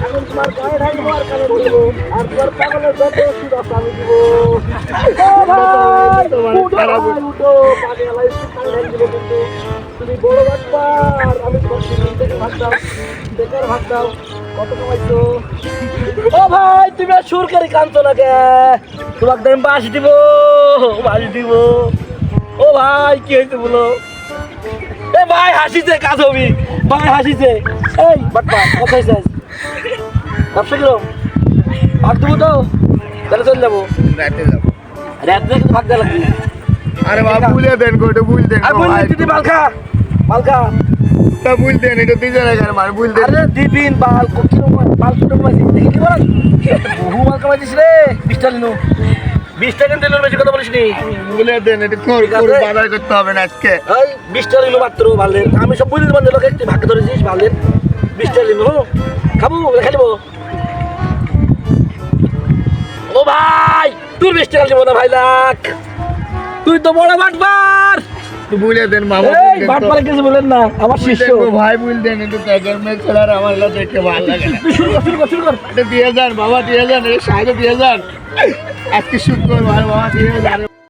এখন তোমার গায়ে ঢাকি মার কানে দিব আর তোর পাগলের যত ওষুধ আছে আমি দিব উঠো পাগল কানে দিব কিন্তু তুমি বড় বাটপার আমি তোমার সিজন থেকে ভাগ দাও বেকার ভাগ দাও কত কামাইছো ও ভাই তুমি আর সুর করে কানছো না কে তোমাকে আমি বাঁশি দিব ও ভাই কি হয়েছে বলো এ ভাই হাসিছে কাজ হবি ভাই হাসিছে এই বাটপার কথা হয়েছে ব্যবসা কিরম ভাগ দেবো তো তাহলে চলে যাবো রাতে কিন্তু ভাগ দেওয়া লাগবে আরে বাবা বুঝে দেন গোটা বুঝ দেন আর বললি দিদি মালখা তা বুঝ দেন এটা দিতে না কেন মানে বুঝ দেন আরে দিবিন বাল কিরম বাল কিরম আছে দেখি কি বল বহু মাল কামাইছিস রে 20 টাকা নিনো 20 টাকা দিলেন বেশি কথা বলিস নি বুঝে দেন এটা কোর বাজার করতে হবে না আজকে এই 20 টাকা নিলো মাত্র ভালের আমি সব বুঝলি বন্ধ লোক একটু ভাগ ধরেছিস ভালের 20 টাকা নিনো খাবো খেয়ে নেবো ও ভাই তুই 20 টাকা নিবো না ভাই লাখ তুই তো বড় বাটবার তো বুঝে দেন মামা এই বাটবার কিছু বলেন না আমার শিষ্য ভাই বুঝ দেন এটা টাইগার ম্যাচ খেলার আমার লা দেখতে ভালো লাগে না তুই শুরু কর এটা দিয়ে যান বাবা দিয়ে যান এই সাইডে দিয়ে যান আজকে শুট কর বাবা দিয়ে যান